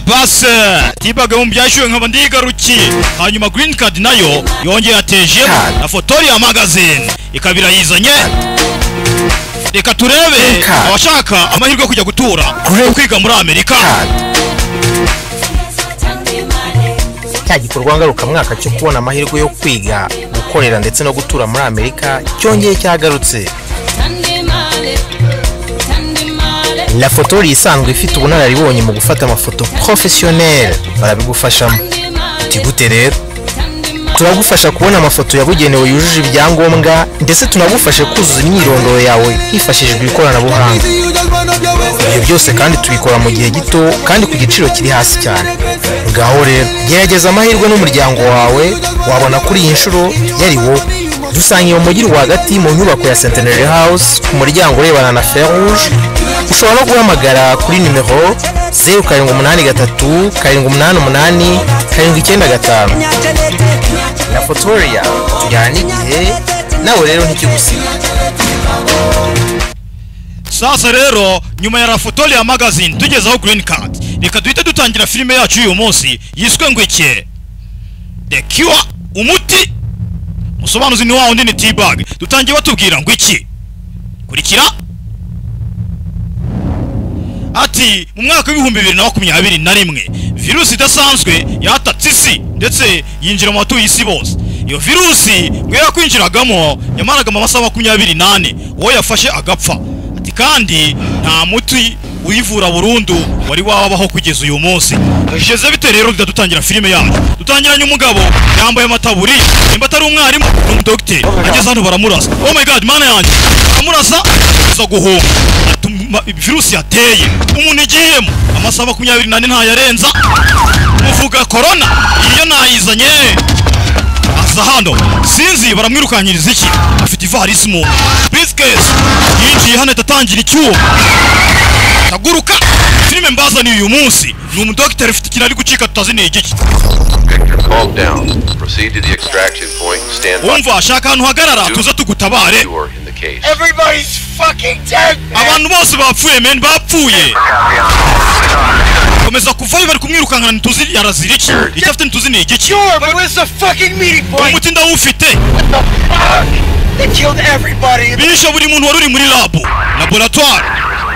ya pass T-Bag mu byashyuwe nkaba ndigarukiye hanyuma green card nayo yongeye ateje na fotori ya magazine ikabira yizanye reka turebe abashaka amahirwe kujya gutura kwiga muri Amerika cya gikorwa ngaruka mwaka cyo kubona amahirwe yo kwiga gukorera ndetse no gutura muri Amerika cyongeye cyagarutse La fotori isanzwe ifite ubunararibonye mu gufata amafoto professionnel barabigufashamo tigute rero turagufasha kubona amafoto yabugenewe yujuje ibyangombwa ndetse tunagufasha kuzuza imyirondoro yawe hifashishijwe ikoranabuhanga ibyo byose kandi tubikora mu gihe gito kandi ku giciro kiri hasi cyane ngaho rero gerageza amahirwe n'umuryango wawe wabona kuri iyi nshuro yari wowe dusangiye mu mujyi rwagati mu nyubako ya Centenary House ku muryango urebana na Fer Rouge ushobora no guhamagara kuri nimero 0783 788 795 La Fotoria tujyana igihe nawe rero ntikigusiga. Sasa rero nyuma ya La Fotoria magazine tugezaho green card reka duhite dutangira filime yacu uyu munsi yiswe ngwike The Cure umuti musobanuzi ni wawo ndini T-Bag dutangiye batubwira ngwiki kurikira ati mu mwaka wa 2021 virusi idasanzwe yatatse isi ndetse yinjira mu batuye isi bose iyo virusi ngwera kwinjiragamo yamaraga amasaha 28 uwo yafashe agapfa ati kandi nta muti uyivura burundu wari wabaho kugeza uyu munsi jeze bite rero dutangira filime yacu dutangiranye umugabo yambaye amataburi nimba atari umwarimu n'umudokiteri ageze hano baramurasa oh my god mana yanjye baramurasa zo guhunga virusi yateye umuntu igiyemo amasaha 28 nta yarenza muvuga corona iyo nayizanye aza hano sinzi baramwirukanyiriza iki afite ivarisi mu briefcase yinjiye hano tatangira icyuho taguruka filime mbaza ni uyu munsi ni umudokiteri ufite ikintu ari gucika tutaziniye igiki calm down proceed to the extraction point stand by umva ashaka ahantu hagarara tuza tugutabare everybody's fucking dead abantu bose bapfuye men bapfuye komeza kuvayo bari kumwirukankana nituzi yarazira iki icyo afite nituziniye igiki sure but where's the fucking meeting point umuti ndawufite they killed everybody bisho buri muntu wari uri muri laboratoire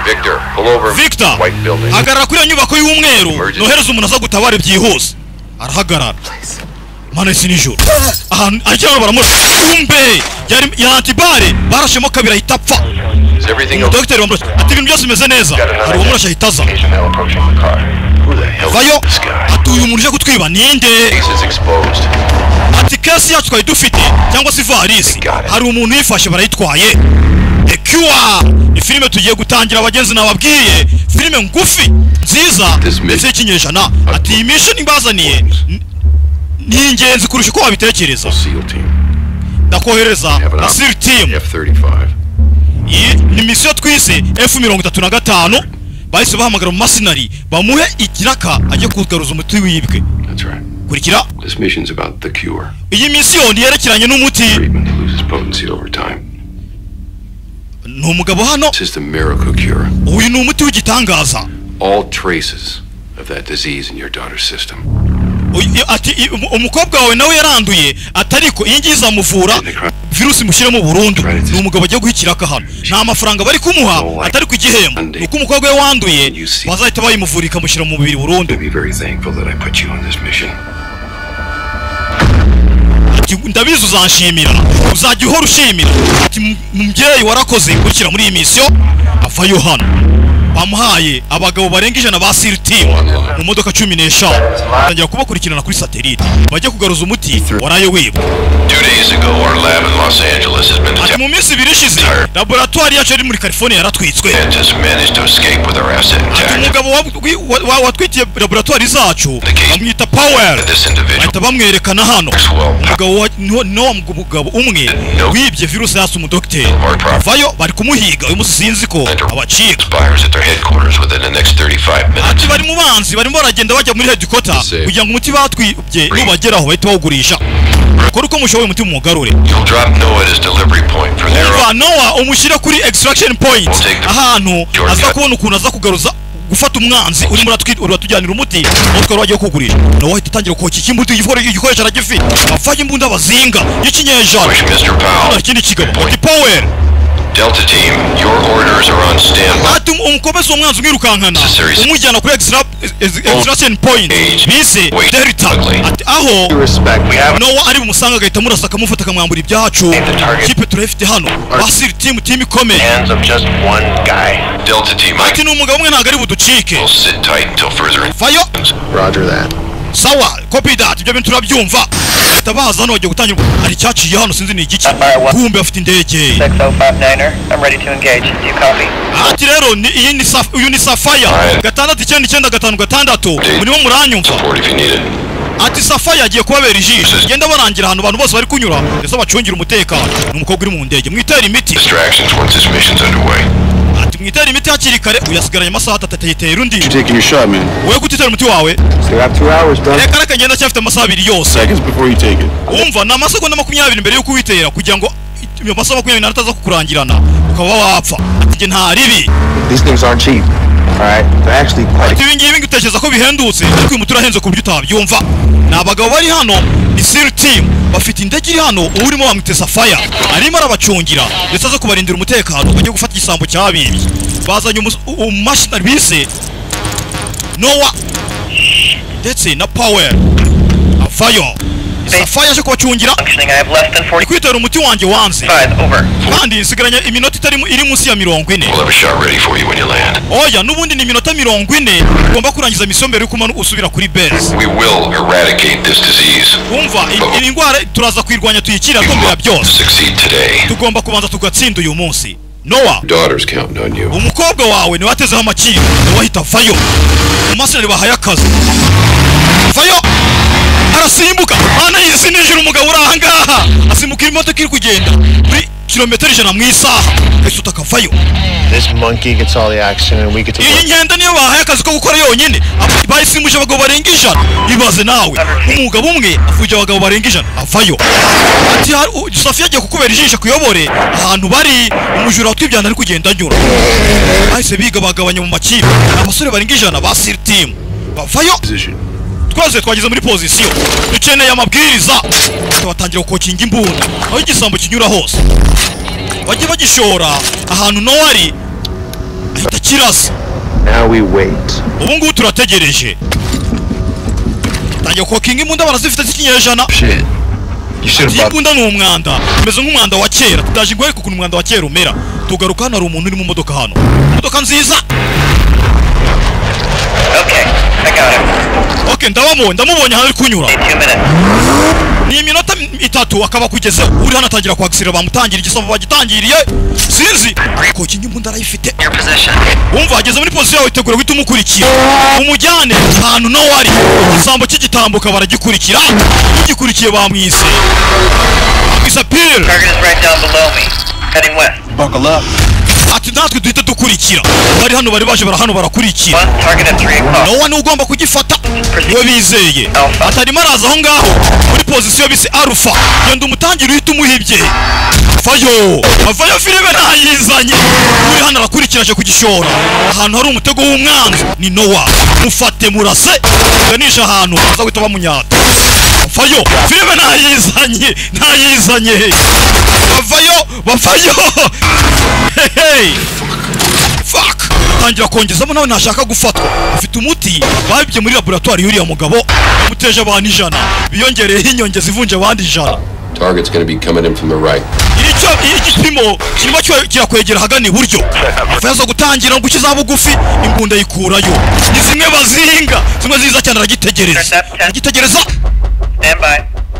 Victor pull over Victor white building agarara kuri nyubako y'umweru nohereza umuntu aza gutabara byihuse arahagarara mana isi nijoro ajya baramura kumbe yari antibare barashemo kabira hitapfa doctor wamurashe ati ibintu byose bimeze neza hari umurashe hitaza vayo atuye umuntu uje kutwiba ninde ati kesi yacu twari dufite cyangwa se varisi hari umuntu yifashe barayitwaye The Cure ni filime tugiye gutangira abagenzi nababwiye filime ngufi nziza ndetse y'ikinyejana ati iyi mission ibazaniye ni ingenzi kurusha uko wabitekereza ndakohereza na SEAL team iyi ni mission twise F35 bahise bahamagara mu masinari bamuhe ikiraka ajye kugaruza umuti wibwe kurikira iyi mission yerekeranye n'umuti no mugabo hano uyu ni umuti w'igitangaza all traces of that disease in your daughter's system ati umukobwa wawe nawe yaranduye atariko iyi ngiza muvura virusi mushyiremo burundu ni umugabo agiye guhikiraka hano nta mafaranga bari kumuha atari ku gihembo nuko umukobwa we wanduye bazahita bayimuvura ikamushyira mu mubiri burundu ndabizi uzanshimira uzajya uhora ushimira ati mubyeyi warakoze gushyira muri iyi misiyo avayo hano bamuhaye abagabo barenga 100 ba SEAL team mu modoka 15 batangira kubakurikirana kuri satellite bajya kugaruza umuti waraye wiba 2 days ago our lab in Los Angeles has been attacked mu minsi ibiri ishize laboratoire yacu iri muri California yaratwitswe umugabo watwitiye laboratoire zacu bamwita Power bahita bamwerekana hano umugabo umwe wibye virusi yasa umudokiteri vayo bari kumuhiga uyu musi sinzi ko abacika headquarters within the next 35 minutes. Ati bari mu banzi barimo baragenda bajya muri headquarter kugira ngo umuti batwibye nubageraho bahita bawugurisha kora uko mushoboye umuti mugarure. You'll drop Noah at his delivery point from there. Noah umushyira kuri extraction point ahantu aza kubona ukuntu aza kugaruza gufata umwanzi urimo uratujyanira umuti utwara wagiye kugurisha no wahita utangira koki kimbuto igikoresho aragifite afanye imbunda bazinga y'ikinyejana ikindi kigabo ati power Delta team, your orders are on standby. Atum umkomeza umwanzi mwirukankana umujyana kuri extraction point bise Delta ati aho no ari bumusanga gahita murasa kamufata kamwambura ibyacu kipe turafite hano basiri team ikomeye Delta team, ati n'umugabo umwe ntago ari buducike will sit tight until further Fayo Roger that. sawa copy that ibyo bintu turabyumva tabaza no gutangira ari cyaciye hano sinzi ni igiki kumbe afite indege 6059er I'm ready to engage you copy ati rero iyi ni Safaya 69956 murimo muranyumva ati Safaya yagiye kubabera ijisho genda barangira ahantu abantu bose bari kunyura ndetse bacungira umutekano n'umukobwa uri mu ndege mwitera imiti distractions once this mission's underway. ati mwitera imiti hakiri kare uyasigaranye amasaha 3 yitera undi You taking your shot, man? wowe gutitera umuti wawe Still have 2 hours, bro. reka reka ngenda cyafite amasaha 2 yose Seconds before you take it. umva na masegonda 20 mbere yuko witera kugira ngo amasaha 20 ataza kukurangirana ukaba wapfa ati nge nta ribi These things aren't cheap. Alright? They're actually quite ibi ngibi ngitekereza ko bihendutse ariko uyu muti urahenze ku buryo utabyumva ni abagabo bari hano ni SEAL team bafite indege iri hano urimo bamwite Safaya arimo arabacungira ndetse aza kubarindira umutekano bagiye gufata igisambo cyabibye bazanye umashini bise Noah ndetse na Power Fayo Safaya aje kubacungira functioning I have less than 40 kwitera umuti wanjye wanze 5 over kandi nsigaranye iminota iri munsi ya 40 We'll have a shot ready for you when you land. oya nubundi ni iminota 40 ugomba kurangiza mission mbere yuko usubira kuri base We will eradicate this disease. umva iyi ndwara turaza kwirwanya tuyikira tombera byose Succeed today. tugomba kubanza tugatsinda uyu munsi Noah Daughter's counting on you. umukobwa wawe ni watezeho amakiri wahita Fayo umasire bahaye akazi Fayo arasimbuka ana yisinijira umugabo urahangaha asimbuka imodoka iri kugenda kuri kilometero 100 mu isaha isuta Fayo This monkey gets all the action and we get to iyi work. ngenda niyo bahaye akazi ko gukora yonyine bayisimbuje abagabo barenga 100 ibaze nawe umugabo umwe afuje abagabo barenga 100 Fayo ati Safia agiye kukubera ijisho kuyobore ahantu bari umujura twibyana ari kugenda anyura ahise biga bagabanya mu makipe abasore barenga 100 ba SEAL team Fayo twaze twageze muri position dukeneye amabwiriza tubatangira gukokinga imbunda aho igisambo kinyura hose bagiye bagishora ahantu Noah ari ahita kirasa Now we wait. ubu ngubu turategereje tangiye gukokinga imbunda barazifite z'ikinyejana Shit. You should have brought. imbunda ni umwanda umeze nk'umwanda wa kera tutaje ngo ariko ukuntu umwanda wa kera umera tugaruka hano hari umuntu uri mu modoka hano modoka nziza okay I got him okay ndamubonye aho ari kunyura 2 minutes ni iminota 3 akaba kugezeho uri hano atangira kwagisira bamutangira igisambo bagitangiriye sinzi kokinga imbunda arayifite your position wumva ageze muri position yawe itegura guhita umukurikira umujyane ahantu Noah ari igisambo cy'igitambuka baragikurikira ugikurikiye bamwise Pill target is right down below me heading west Buckle up. ati natwe duhita dukurikira bari hano bari baje barahano barakurikira one target at 3 o'clock Noah ni ugomba kugifata niwe bizeye atarimo araza aho ngaho muri position bise Alpha genda umutangira uhita umuhibye Fayo filime ntayizanye uri hano arakurikiraje kugishora ahantu hari umutego w'umwanzi ni Noah mufate murase ganisha ahantu aza guhita bamunyata Fayo filime ntayizanye Fayo hey fuck tangira kongezamo nawe ntashaka gufatwa afite umuti babibye muri laboratoire y'uriya mugabo muteje abantu 100 biyongereyeho inyongeza ivunje abandi 100 Target's going to be coming in from the right. igipimo kirimo kirakwegera hagana iburyo afaza gutangira ngo ukiza bugufi imbunda yikurayo ni zimwe bazinga zimwe ziza cyane aragitegereza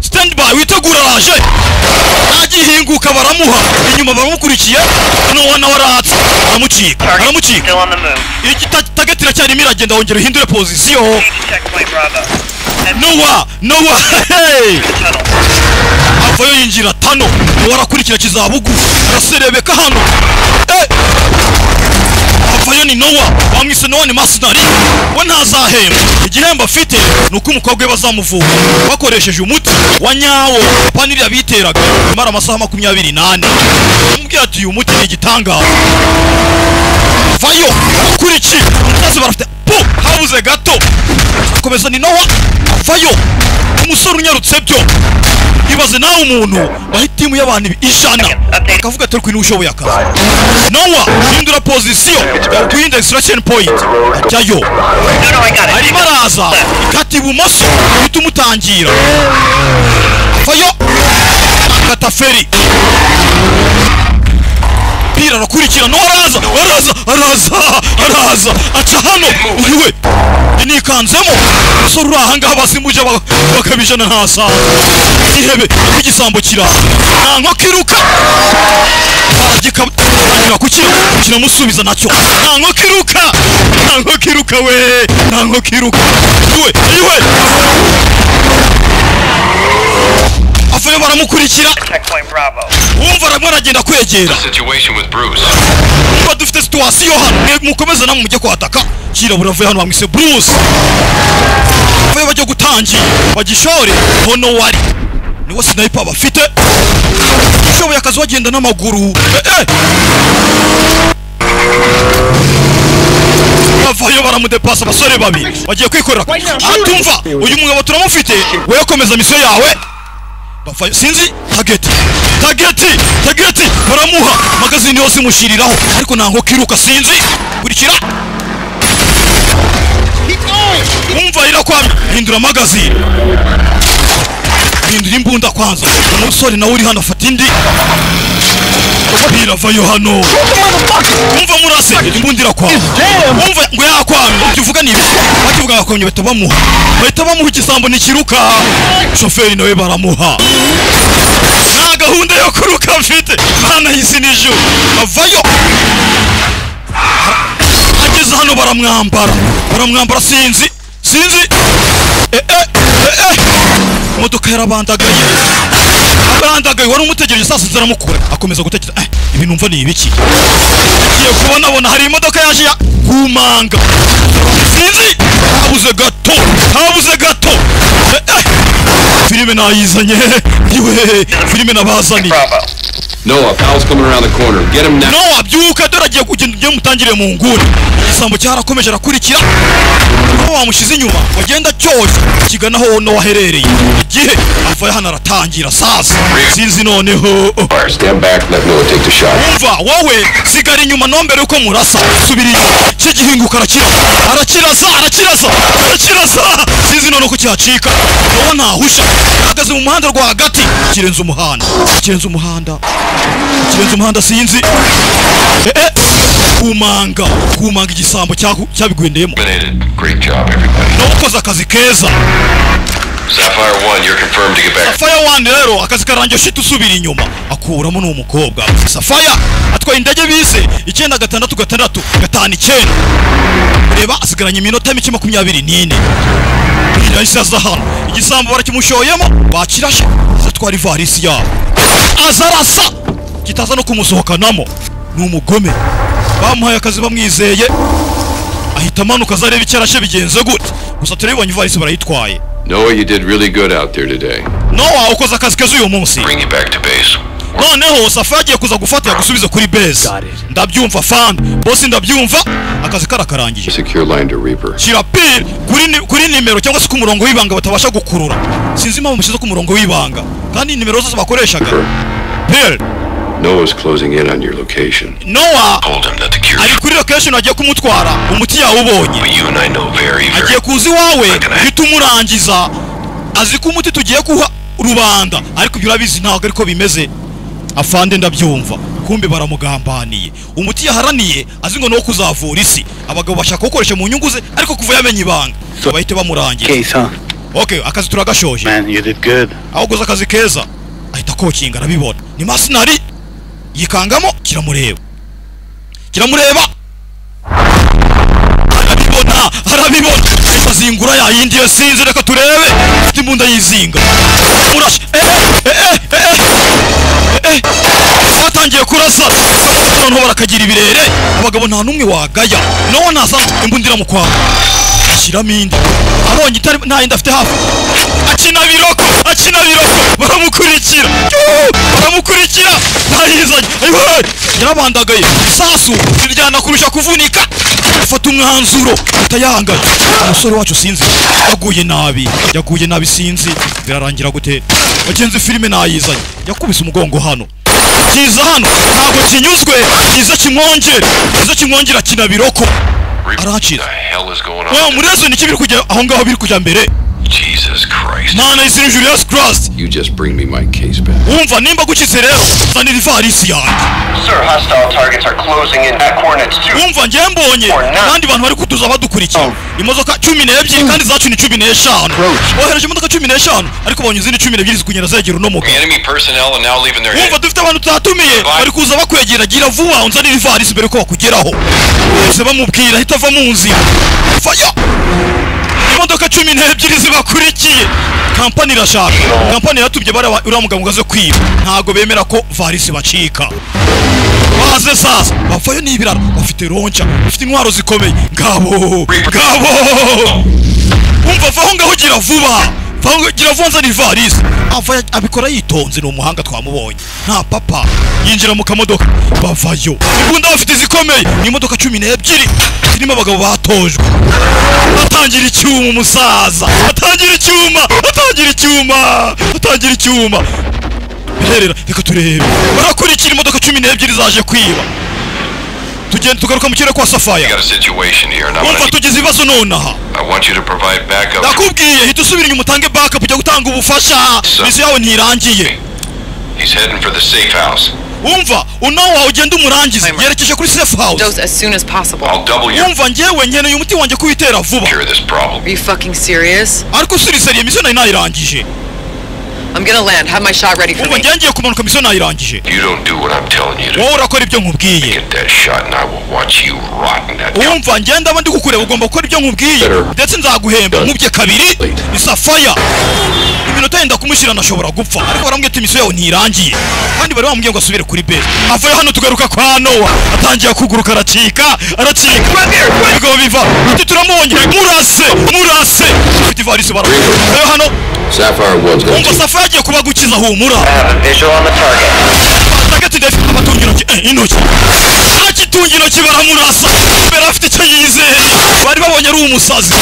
stand by witegura raje agihinguka baramuha inyuma baramukurikiye Noah nawe aratse aramucika still on the move tagetira cyane miragenda wongera hindure position checkpoint Bravo Noah hey tunnel Fayo yinjira tano warakurikira kizabugu araserebeka hano Fayo ni Noah bamwise Noah ni mercenary we ntazahemba igihembo afite nuko umukobwa we bazamuvura bakoresheje umuti wa nyawo paniri yabiteraga imara amasaha 28 amubwira ati uyu muti ni igitangaza vayo kurikiye umusazi barafite habuze gato akomeza ni Nowa vayo umusore unyarutse byo ibaze nawe umuntu bahitimu y'abantu 100 akavuga ati ariko ushoboye akazi Nowa hindura position kuinda extraction point ajyayo ari baraza ikati ibumoso bitumutangira vayo kataferi pira rakurikira no araza aca hano iwe nikanzemo soro ahanga basimuje bakabijana ntasa ihebe igisambo kira nanko kiruka gikabira kukira musubiza nacyo nanko kiruka we nanko kiruka iwe afayo baramukurikira umva ramwe aragenda kwegera dufite situation hano mukomeza namwe mujye kwataka kira buravuye hano bamwise Bruce afayo bajye gutangira bagishore hono wari niwe sniper bafite ushoboye akazi wagenda n'amaguru afayo baramudepasa abasore babiri bagiye kwikorera atumva uyu mugabo turamufite we komeza mission yawe bafayo sinzi target baramuha magazine yose mushiriraho ariko nango kiruka sinzi kurikira umva ira kwa hindura magazine hindura imbunda kwanza umusore nawe uri hano afata indi bira vayo hano umva murase imbundira kwa umva ngo yakwamye uvuga nibi bakivuga bakomye batabamuha igisambo nikiruka shoferi nawe baramuha na gahunda yo kuruka mfite bana hisi niju avayo ageze hano baramwambara sinzi modoka yarabandagaye wari umutegereje sasa ziramukura akomeza gutekereza ibi numva ni ibiki kiye kubona hari imodoka yaje ya kumanga sinzi habuze gato filime nayizanye filime nabazani Noah, Powell's coming around the corner. Get him now. Noah, byuka doragiye kugenda mutangire mu nguni. Igisambo cyarakomeje arakurikira. Noah mushize inyuma, wagenda cyose kigana ho Noah herereye. Igihe afa hano aratangira sasa. Sinzi noneho. Stand back, let Noah take the shot. Umva, wowe sigara inyuma nombere uko murasa. Subira inyuma. Kigihinguka arakiraza. Sinzi none uko cyacika. Noah ntahusha. Ahagaze mu muhanda rwagati. Kirenze umuhanda sinzi kumanga igisambo cyabigwendeyemo. Great job, everybody. Nokoza akazi keza. Sapphire 1, you're confirmed to get back. Sapphire 1 rero akazi karangiye shit usubira inyuma akuramo n'umukobwa. Sapphire atwaye indege bise 966 reba asigaranye iminota 24. Irayisa hano igisambo barakimushoyemo bakirashe zatwara ivarisi yabo azarasa kitaza no kumusohokanamo n'umugome bamuhaye akazi bamwizeye ahita amanuka zareba icyarashe bigenze gute gusa turabibonye ivarisi barayitwaye. Noah, you did really good out there today. Noah ukoze akazi keza uyu munsi. Bring you back to base. Noneho Safa agiye kuza gufata yagusubiza kuri base. Ndabyumva fan boss ndabyumva akazi karakarangije. Secure line to Reaper. Chirapir kuri nimero cyangwa se ku murongo w'ibanga batabasha gukurura. Sinzi impamvu mushize ku murongo w'ibanga kandi nimero zose bakoreshaga. Bill Noah's closing in on your location. Noah Told him that the cure. ari kuri location agiye kumutwara umuti yawe ubonye. But you and I know very agiye kuzi wawe bitumurangiza azi ko umuti tugiye kuha rubanda ariko ibyo urabizi ntago ariko bimeze afande ndabyumva kumbe baramugambaniye umuti yaharaniye azi ngo no kuzavura isi abagabo bashaka gukoresha mu nyungu ze ariko kuva yamenye ibanga bahite bamurangiza. Okay, akazi turagashoje. Man, you did good. Aho guza akazi keza ahita kokinga arabibona ni masinari yikangamo kiramureba arabibona azingura ya yindi yasinze reka turebe ufite imbunda yizinga murash batangiye kurasa noneho barakagira ibirere abagabo nta numwe wagaya no naza imbundira mu kwabo ashyiramo indi abonye itari nta yindi afite hafi akina biroko baramukurikira ntayizanye yarabandagaye isasu riryana kurusha kuvunika afata umwanzuro atayangaye umusore wacu sinzi yaguye nabi sinzi birarangira gute bagenzi filime nayizanye yakubise umugongo hano kiza hano ntabwo kinyuzwe kiza kimwongera kina biroko aracira murezo ni kibiri kujya aho ngaho biri kujya mbere Jesus Christ. Mana isi Julius Christ. You just bring me my case back. Umva nimba gukize rero zanira ivarisi yanjye. Sir, hostile targets are closing in at coordinates 2. Umva ngiye mbonye kandi bantu bari kutuza badukurikira. Imodoka 12 kandi zacu ni 15. Ohereje imodoka 15 ariko bonye izindi 12 zikunyera zegera no muga. Enemy personnel are now leaving their Umva dufite abantu tutatumiye bari kuza bakwegera gira vuba unzanira ivarisi mbere ko bakugeraho. Bose bamubwira hita va mu nzira. Faya. Imodoka 12 zibakurikiye. Kampani irashaka. Kampani yatubye bari uramuga mugaze kwiba. Ntago bemera ko varisi bacika. Baze sasa bafayo nibirara bafite roncha bafite intwaro zikomeye. Ngabo. Umva vaho ngaho gira vuba. Gira vuba nzanira ivarisi. Ava abikora yitonze no muhanga twamubonye. Nta papa yinjira mu kamodoka bavayo. Imbunda bafite zikomeye. Ni imodoka 12 zirimo abagabo batojwe. Atangira icyuma umusaza. Atangira icyuma. Birerera reka turebe. Barakurikira imodoka 12 zaje kwiba. Tugenda tugaruka mu kirere kwa Safaya. Umva tugize ibibazo nonaha. I want you to provide backup. Nakubwiye hita usubira inyuma utange backup ujya gutanga ubufasha. Misi yawe ntirangiye. He's heading for the safe house. Umva unawa ugenda umurangize yerekeje kuri safe house. Dose as soon as possible. I'll double your. Umva ngewe nkeneye umuti wanjye kuwitera vuba. Cure this problem. Are you fucking serious? Ariko seriye misi nayirangije. I'm gonna land. Have my shot ready for Umva me. ngiye kumanuka misi nayirangije. You don't do what I'm telling you to. Wowe urakora ibyo nkubwiye. Get that shot and I will watch you rot in that. Umva ngenda abandi kukureba ugomba gukora ibyo nkubwiye ndetse nzaguhemba nkubye kabiri isafaya iminota yenda kumushyira nashobora gupfa ariko barambwiye ati misiyo yawe ntirangiye kandi bari bamubwiye ngo asubire kuri base avayo hano tugaruka kwa Noah atangiye kuguruka aracika bigo biva ati turamubonye murase ufite ivarisi barayo hano Sapphire one's going to. Umva Safaya agiye kuba gukiza humura. I have a visual on the target. Target ndafite abatungira intoki. Akitungira intoki baramurasa. Mbere afite icyo yizeye. Bari babonye ari umusazi.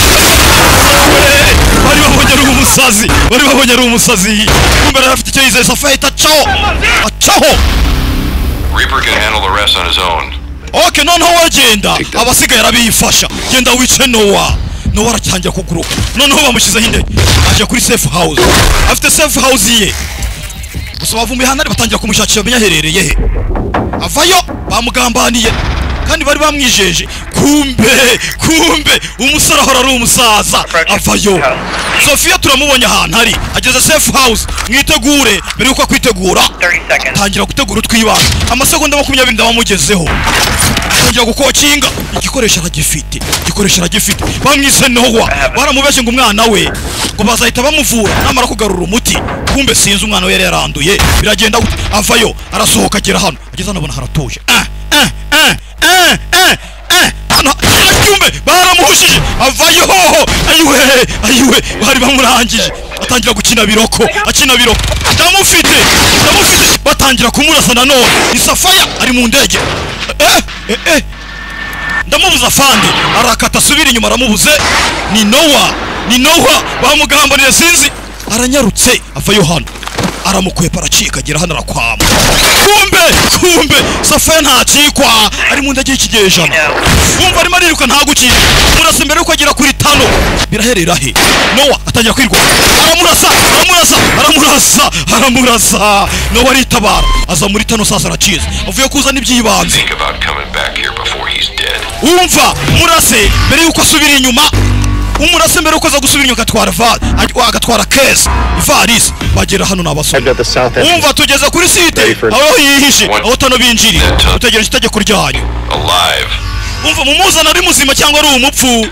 Mbere afite icyo yizeye Safaya acaho. Reaper can handle the rest on his own. Okay, noneho wagenda. Abasigaye arabifasha. Genda wice Noah aracyanja kuguruka. Noneho bamushyizeho indege. Aje kuri safe house. Afite safe house ye. Gusa bavumbuye hano batangira kumushakisha benya herereye he. Avayo bamugambaniye. Kandi bari bamwijeje. Kumbe umusore ahora ari umusaza. Avayo. Sofia turamubonye ahantu hari. Ageze safe house. Mwitegure mbere yuko kwitegura. 30 seconds. Tangira gutegura twibana. Amasegonda 20 ndabamugezeho. Tangira gukokinga. Igikoresho aragifite. Bamwise Noah. Baramubeshye ngo umwana we ngo bazahita bamuvura namara kugarura umuti. Kumbe sinzi umwana we yari yaranduye. Biragenda avayo arasohoka agera hano. Ageze hano abona haratuje. Acyumbe baramuhushije avayo ayiwe bari bamurangije atangira gukina biroko ndamufite batangira kumurasa nanone Safaya ari mu ndege ndamubuza fande arakata asubira inyuma aramubuze ni Noah bamugambanira sinzi aranyarutse avayo hano aramukwepa aracika agera hano arakwama kumbe Safaya ntacikwa ari mu ndege y'ikigejana umva arimo ariruka ntagukira murasa mbere yuko agera kuri tano biraherera he Noah atangira kwirwa aramurasa Noah aritabara aza muri tano sasa aracize avuye kuzana ibyibanze umva murase mbere yuko asubira inyuma umurase mbere uko aza gusubira inyuma agatwara case ivarisi bagera hano n'abasore umva tugeze kuri site aho yihishe aho tano binjirira utegereje itegeko ryanyu umva mumuzana ari muzima cyangwa ari umupfu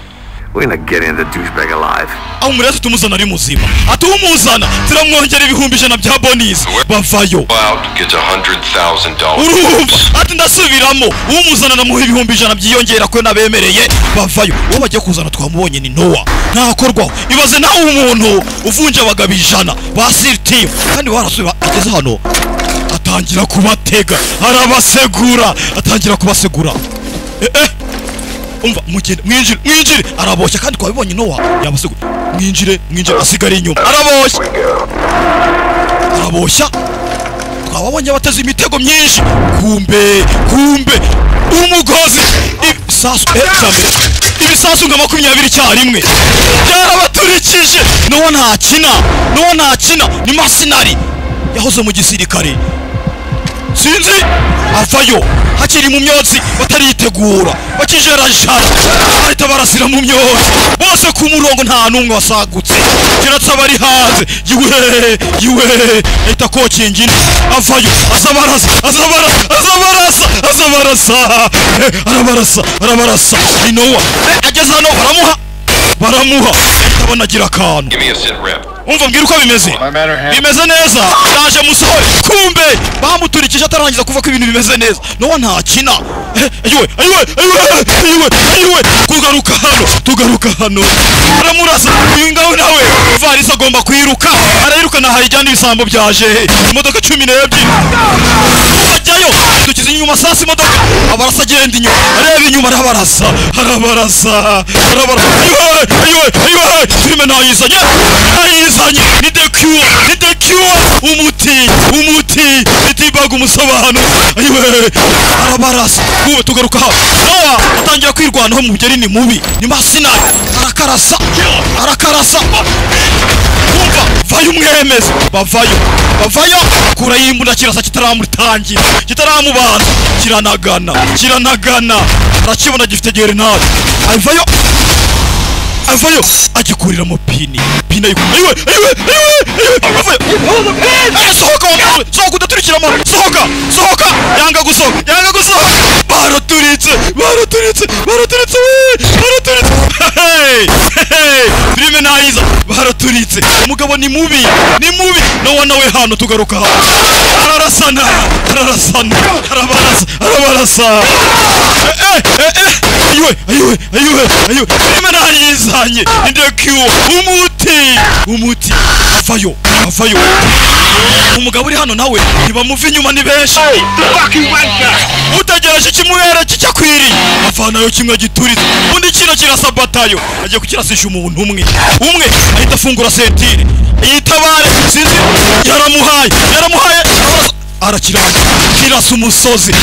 We're not getting the douchebag alive. aho muretse tumuzana ari muzima atumuzana turamwongera ibihumbi 100 bya bonus bavayo Out gets $100,000. urumva ati ndasubiramo umuzana namuha ibihumbi 100 byiyongera ko nabemereye bavayo uwo bagiye kuzana twamubonye ni Noah ntakorwaho ibaze nawe umuntu uvunja abagabo 100 ba SEAL team kandi warasubiye ageze hano atangira kubatega arabasegura atangira kubasegura umva mugende mwinjire araboshya kandi twabibonye Noah yabasegura mwinjire asigara inyuma araboshya twababonye abateze imitego myinshi kumbe umugozi ibisasu ibisasu nka 20 cyarimwe byarabaturikije Noah ntakina ni masinari yahoze mu gisirikare sinzi avayo hakiri mu myotsi bataritegura bakijerajara ahita barasira mu myotsi bose ku murongo nta numwe wasagutse kiratsa bari hanze yiwe ahita kokingina avayo arabarasa ni Noah ageze hano baramuha banagira akantu Give me a sit rep. umva mbwira uko bimeze neza yaje musohore kumbe bamuturikije atarangiza kuva ko ibintu bimeze neza Noah ntakina ayiwe tugaruka hano aramurasa ingaho nawe varisa agomba kwiruka arayiruka nahaye ijyana ibisambo byaje imodoka 12 bajyayo dukize inyuma sasa imodoka abarasa agenda inyuma areba inyuma arabarasa ayiwe filime nayizanye ni the cure umuti itibaga umusobano ayiwe arabarasa ubu tugaruka hano Noah atangira kwirwanaho mu bugeri ni mubi ni masinari arakarasa umva vayo umwemeze bavayo kura yimbunda kirasa kitaramubana kiranagana arakibona gifite grenade avayo agikurira mu pini ayiwe sohoka udaturikiramo sohoka yanga gusohoka baraturitse filime nayiza baraturitse umugabo ni mubi Noah nawe hano tugaruka hano ararasana arabarasa ayiwe filime nayizanye indekio umuti avayo umugabo uri hano nawe ntibamuva inyuma ni benshi utagereje ikimuhera kicyakwiriye avanayo kimwe gituritse undi kino kirasabatayo agiye kukirasisha umuntu umwe ahita afungura sentire yitabare sinzi yaramuhaye arakiranga kirasa umusozi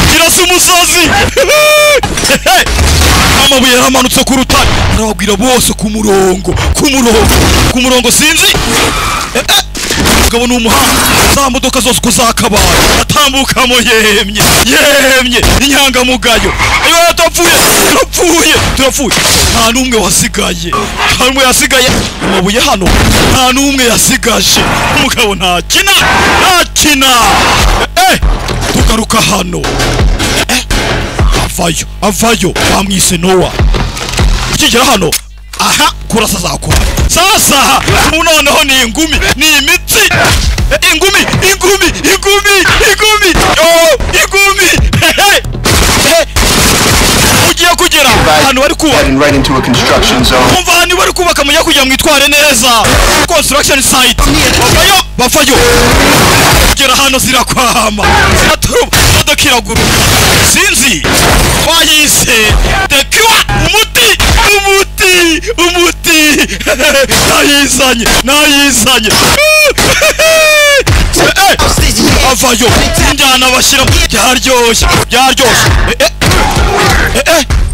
amabuye yaramanutse ku rutare arababwira bose ku murongo sinzi umugabo ni umuhanga za modoka zose uko zakabaye atambukamo yemye inyangamugayo ayo turapfuye nta numwe wasigaye amabuye hano nta numwe yasigaje umugabo ntakina tugaruka hano avayo bamwise Noah ukigera hano aha kurasa zakora sasa noneho ni ingumi ni imitsi ingumi ugiye kugera hano bari kubaka umva hano bari kubaka mujya kujya mwitware neza construction site bafayo kugera hano zirakwama ziraturuba imodoka iraguruka sinzi bayise tekiwa umuti nayizanye avayo injyana bashyira byaryoshye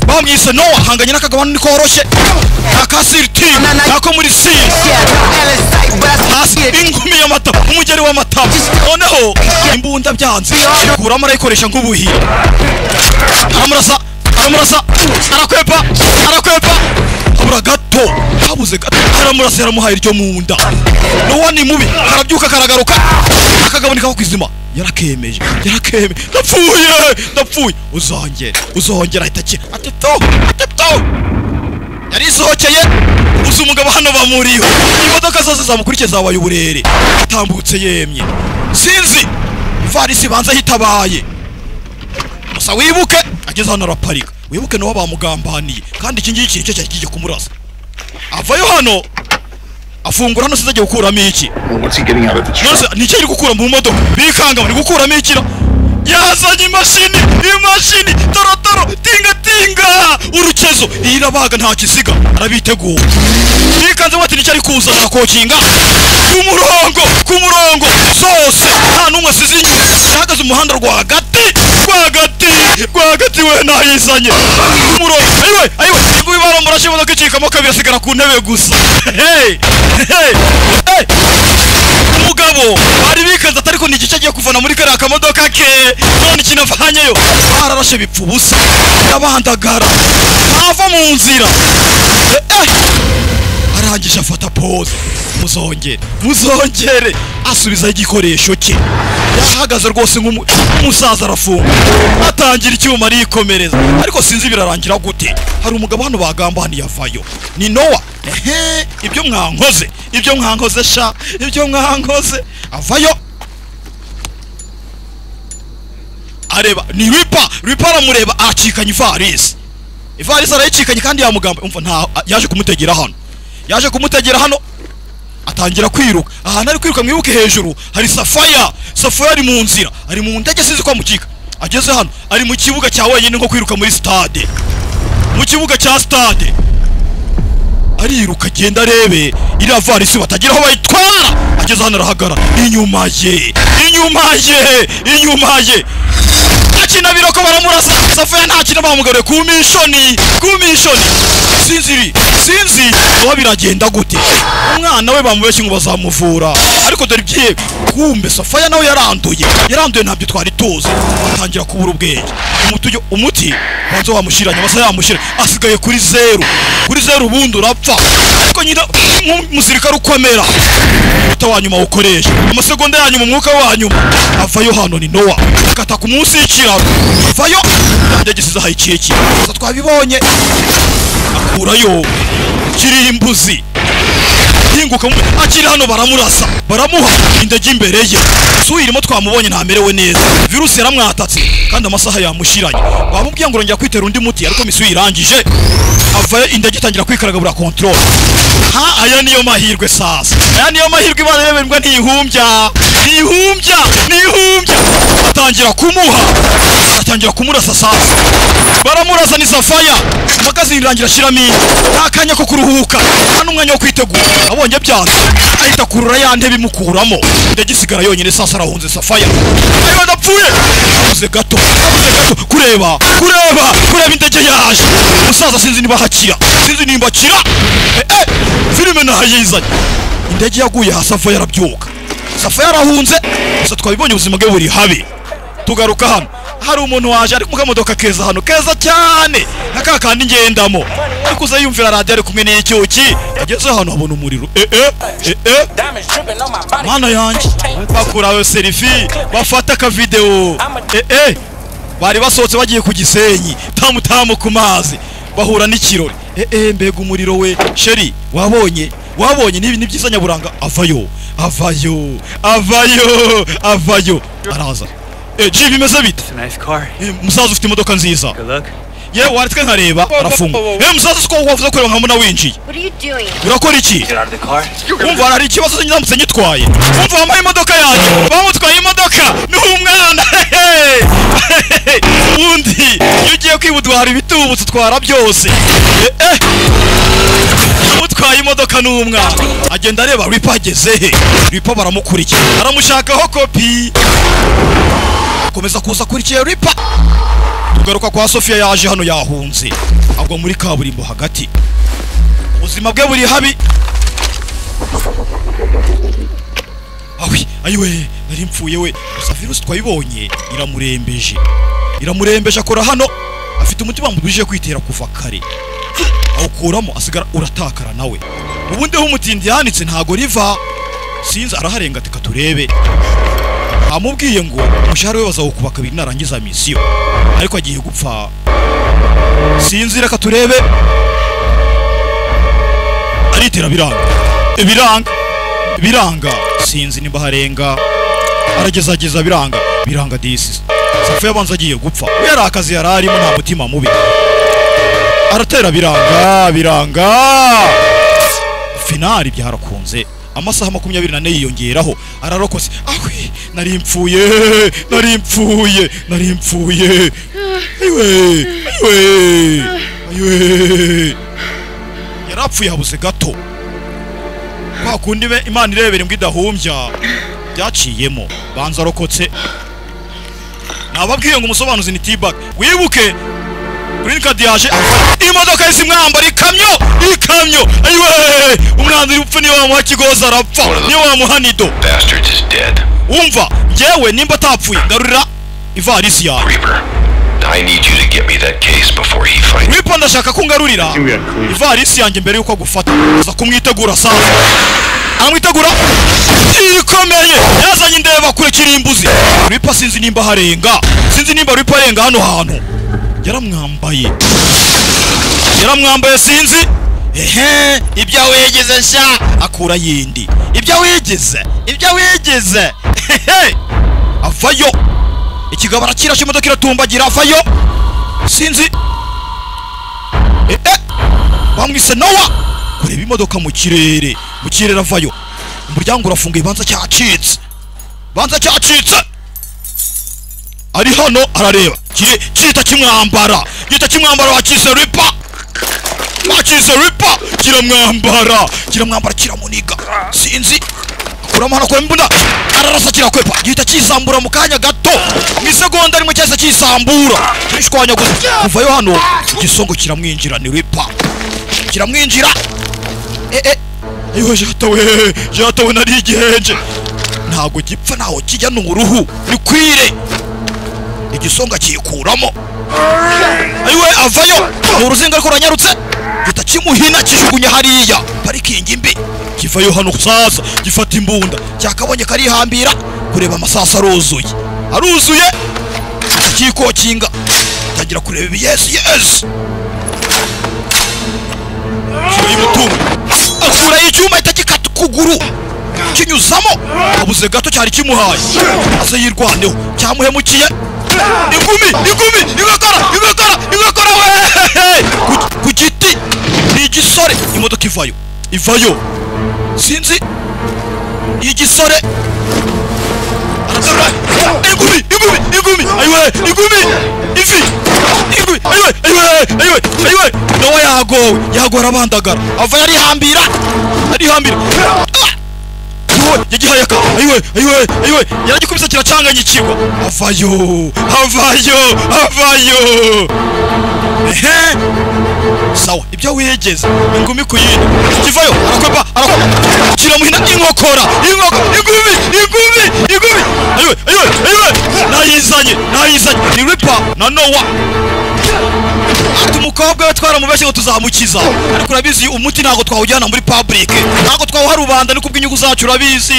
bamwise Noah hanganye n'akagabano niko koroshye akasiri team nako muri SEAL hasi ingumi y'amata umugeri w'amata noneho imbunda byanze kuramo arayikoresha nk'ubuhira aramurasa arakwepa abura gato habuze gato aramurasa yaramuhaye iryo munda Noah ni mubi arabyuka karagaruka akagabanika ko kwizima yarakemeje ndapfuye uzongera ahita atito yari isohokeye gusa umugabo hano bamuriho imodoka zose zamukurikiye zabaye uburere atambutse yemye sinzi ivarisi banza hitabaye gusa wibuke ageze hano araparika wibuke no bamugambaniye kandi iki ngiki cyo cyakije kumurasa avayo hano afungura hano sizaje gukuramo iki What's he getting out of the truck? ni cyo gukura mu modoka bikanga bari gukuramo iki yazanye imashini torotoro tinga urukezo irabaga nta kisiga arabitegura bikanze bati nicyo ari kuzana kokinga ku murongo zose nta numwe sizinyo ahagaze umuhanda rwagati we nahizanye umurongo ayiwe ngo ibara murashe imodoka icikamo kabiri asigara ku ntebe gusa umugabo bari bikaza atari ko n'igice agiye kuvana muri kariya kamodoka ke none kinavanyeyo bararashe bipfa ubusa yabandagara ntava mu nzira arangije afata pose muzongere asubizaho igikoresho cye yahagaze rwose nk'umusaza arafunga atangira icyuma arikomereza ariko sinzi birarangira gute hari umugabo hano bagambaniye avayo ni Noah ibyo mwankoze avayo areba ni ripa aramureba acikanye ivarisi arayicikanye kandi yamugamba umva nta yaje kumutegera hano atangira kwiruka ahantu ari kwiruka mwibuke hejuru hari Safaya ari mu nzira ari mu ndege sizi ko mukika ageze hano ari mu kibuga cya wenyine nko kwiruka muri stade mu kibuga cya stade ariruka agenda arebe iriya varisi batagira aho bayitwara ageze hano arahagara inyuma ye akina biroko baramurasa Safaya nta kintu bamugaruye ku mishoni sinzi uba biragenda gute umwana we bamubeshye ngo bazamuvura ariko dore ibyiye kumbe Safaya nawe yaranduye ntabyo twari tuzi atangira kubura ubwenge umuti banza wamushiranya basa yamushira asigaye kuri zero ubundi urapfa ariko nyina umusirikare ukomera utawanyuma ukoresha amasegonda yanyuma umwuka wanyuma avayo hano ni Noah akata ku munsi y'ikiraro avayo ndagisiza hayikiki twabibonye akurayo kiri imbuzi hinguka akiri hano baramuha indege imbere ye suhirimo twamubonye ntamerewe neza virusi yaramwatatse kandi amasaha yamushiranye bamubwiye ngo rongera kwitera undi muti ariko misu yirangije avayo indege itangira kwikaragabura control aya niyo mahirwe sasa ibareberwa ntihumbya atangira kumurasa sasa baramurasa ni Safaya amagazi irangira shirami nta kanya ko kuruhuka nta n'umwanya wo kwitegura abonye byanze ahita kurura ya ntebe imukuramo ndagisigara yonyine sasa arahunze Safaya ayo adapfuye abuze gato kureba indege yaje umusaza sinzi nimba akira filime nahayizanye indege yaguye hasi Safaya arabyuka Safaya arahunze gusa twabibonye ubuzima bwe buri habi tugaruka hano hari umuntu waje ari mu kamodoka keza hano keza cyane nakakandi ngendamo ariko uza yumvira radio ari kumwe n'icyuki ageze hano abona umuriro mana yanjye bakurayo selfie bafata ka video bari basohotse bagiye ku Gisenyi tamu ku mazi bahura n'ikirori mbega umuriro we sheri wabonye nibi ni byiza nyaburanga avayo araza jibi meze bite musaza ufite imodoka nziza ye waritwe nkareba arafunga musaza siko wavuze ko nkamuna winjiye urakora iki umva hari ikibazo nyamutse nyitwaye umva wamaye imodoka yanjye bamutwaye imodoka n'umwana undi ugiye kwibudwara ibitubutse twara byose mutwaye imodoka n'umwana agenda areba ripa agezehe ripa baramukurikira aramushakaho kopi komeza kuza kurikiye ripa tugaruka kwa Sofia yaje hano yahunze agwa muri kaburimbo hagati ubuzima bwe buri habi ayiwe nari mpfuye we gusa virusi twayibonye iramurembeje akora hano afite umutima mubije kwitera kuva kare awukuramo asigara uratakara nawe ubundi ho umutindi yanitse ntago riva sinzi araharenga tika turebe amubwiye ngo umushahara we bazawukuba kabiri narangiza misiyo ariko agiye gupfa sinzi reka turebe aritera biranga sinzi nimba harenga aragezageza biranga disi Safu yabanza agiye gupfa yari akazi yararimo nta mutima mubi aratera biranga finali byarakunze amasaha 24 yiyongeraho ararokose ahwi nari mpfuye aywe yarapfuye habuze gato kwa kundi be Imana irebere mbwi dahumbya byaciyemo banza arokotse nababwiye ngo umusobanuzi ni T-Bag wibuke Green Card yaje imodoka isimwambara ikamyo aywe umwanzi upfe niyo wamuha kigoza arapfa niyo wamuha nido Bastard is dead. umva njewe nimba tapfuye garurira ivarisi yawe Reaper, I need you to get me that case before he finds. Reaper ndashaka kungarurira ivarisi yanjye mbere yuko agufata aza kumwitegura sasa amwitegura ikomeye yazanye ndeba kure kirimbuzi Reaper sinzi nimba harenga Reaper arenga hano hantu yaramwambaye sinzi ibyawe yegeze sha akura yindi ibyawe yegeze avayo ikigabara kirashe imodoka iratumbagira avayo sinzi bamwise Noah kureba imodoka mu kirere avayo umuryango urafunguye banza cyacitse ari hano arareba kita kimwambara wakise Reaper kiramwambara kiramuniga sinzi kurama hano kwa imbunda ararasa kirakwepa gihita kisambura mu kanya gato mu segonda rimwe cyase kisambura kirishwanya kuvayo hano igisongo kiramwinjira ni Reaper kiramwinjira ayo jatawe nari igihenje ntago gipfa naho kijya n'uruhu nikwire igisonga kikuramo aywe avayo uruzinga rko ranyarutse gitakimuhina kijugunya hariya parikingi imbi kivayo hano sasa gifata imbunda cyakabonye karihambira kureba amasasa aruzuye kikokinga tagira kureba yes imutungo akura icyuma itakikata kuguru kinyuzamo abuze gato cyari kimuhaye aze yirwaneho cyamuhemukiye igakora we ku giti ni igisore imodoka ivayo sinzi ni igisore igumi aywe Nowa yagowe arabandagara ava yarihambira yagihayaka aywe yaragikubisa kiracanganya ikigo avayo sawa ibyo wegeze ingumi kuyindi kivayo arakwepa kiramuhina inkokora igumi aywe nayizanye ni Reaper na Noah ati umukobwa we twaramubeshye ngo tuzamukiza ariko urabizi umuti ntago twawujyana muri public ntago twawuha rubanda niko bw'inyugu zacu urabizi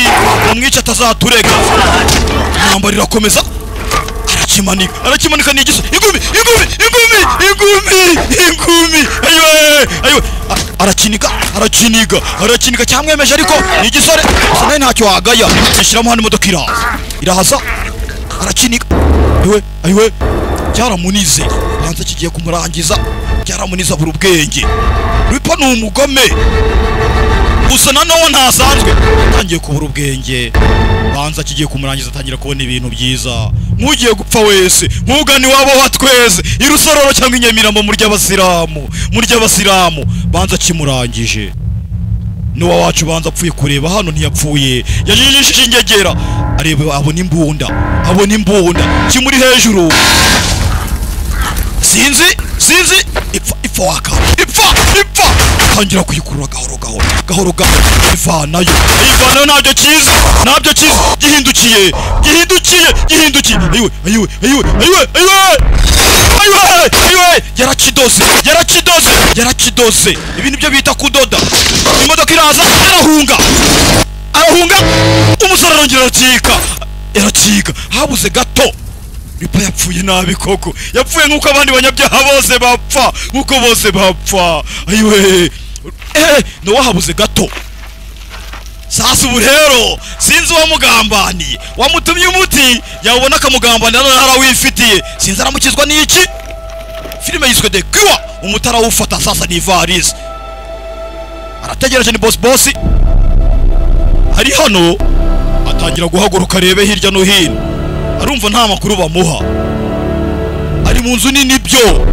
umwica atazaturega namba rirakomeza arakimanika ni igiso igumi aywe arakinika cyamwemeje ariko ni igisore nawe ntacyo wagaya gishyiramo hano imodoka irahaza arakinika aywe cyaramunize banza kigiye kumurangiza cyaramuniza buri ubwenge Reaper ni umugome gusa nanowe ntasanzwe tangiye kubura ubwenge banza kigiye kumurangiza atangira kubona ibintu byiza nk'ugiye gupfa wese nk'ugani wabo watweze irusororo cyangwa inyemiramo muri abasilamu banza kimurangije Nowa wacu banza apfuye kureba hano ntiyapfuye yajijishije ingegera areba abona imbunda kimuri hejuru sinzi ipfa waka tangira kuyikurura gahoro ivanayo ntabyo kizi gihindukiye aywe yarakidoze ibi nibyo bita kudoda imodoka iraza arahunga umusore arongera arakiga habuze gato Reaper yapfuye nabi koko yapfuye nk'uko abandi banyabyaha bose bapfa aywe Nowa habuze gato. Sasa ubu rero sinzi uwamugambaniye wamutumye umuti yawubona akamugambanira none harawifitiye sinzi aramukizwa n'iki. Filime yiswe The Cure umutara ufata sasa ni Varys arategereje ni boss ari hano atangira guhaguruka rebe hirya no hino arumva nta makuru bamuha ari mu nzu nini byo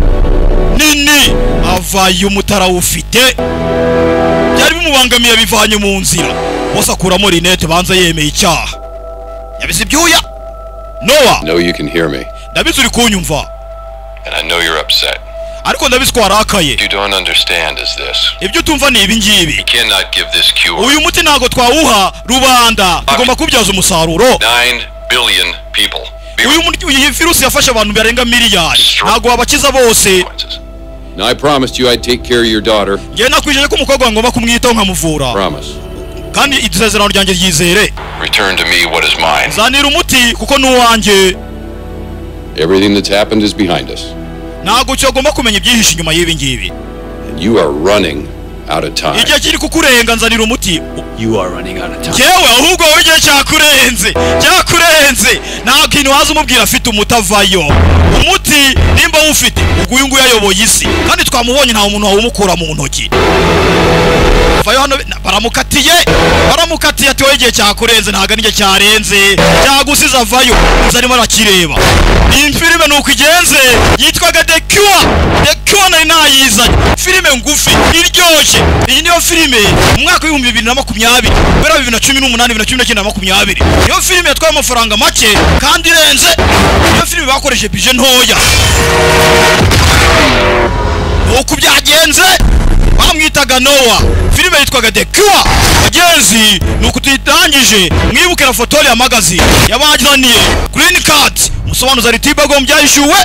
nini avaye umutara ufite byari bimubangamiye bivanye mu nzira bose akuramo rinete banza yemeye icyaha yabize ibyuya Noah No, you can hear me. ndabizi uri kunyumva And I know you're upset. ariko ndabizi ko warakaye What you don't understand is this. ibyo tumva ni ibi ngibi You cannot give this cure. uyu muti ntago twawuha rubanda tugomba kubyaza umusaruro 9 billion people. uyu virusi yafashe abantu barenga miliyari ntago wabakiza bose. Now I promised you I'd take care of your daughter. Ngiye nakwijeje ko umukobwa ngomba kumwitaho nkamuvura Promise. kandi idusezerano ryanjye ryizere Return to me what is mine. zanira umuti kuko nuwanjye. Everything that's happened is behind us. Ntago cyagomba kumenya ibyihishe inyuma y'ibi ngibi. And you are running out of time. Igihe kiri kukurenga nzanira umuti. You are running out of time. Yewe ahubwo wowe igihe cyakurenze nta kintu waza umubwira afite umutavayo umuti nimba ufite ubwo uyu nguyu yayoboye isi kandi twamubonye nta muntu wawumukura mu ntoki. Vayo hano baramukatiye ati wowe igihe cyakurenze ntago n'igihe cyarenze cyagusiza avayo nzarimo arakireba. Iyi filime nuko igenze yitwaga The Cure nari nayizanye filime ngufi iryoshye. Iyi niyo filime mu mwaka wa 2020 kubera 2018 2019 niyo filime yatwaye amafaranga make kandi irenze niyo filime bakoresheje budget ntoya. Nuko byagenze bamwitaga Noah filime yitwaga The Cure bagenzi nuko tuyitangije mwibuke na foto ya magazine yabajaniye green card musobanuza ritibago byayishuwe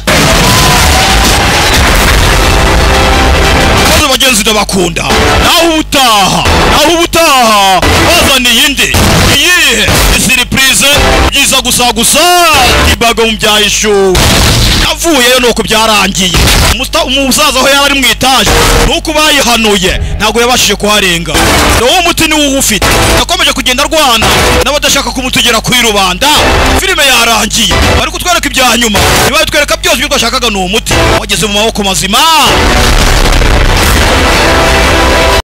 bagenzi ndabakunda naho ubutaha bazaniye indi iyihe surprise byiza gusa tibago byayishuwe avuyeyo nuko byarangiye umusaza aho yari mu etaje nuko bayihanuye ntago yabashije kuharenga no umuti ni uwufite nakomeje kugenda rwana n'abadashaka kumutugera kuri rubanda filime yarangiye bari kutwereka ibya nyuma niba twereka byose byo twashakaga no umuti wageze mu maboko mazima.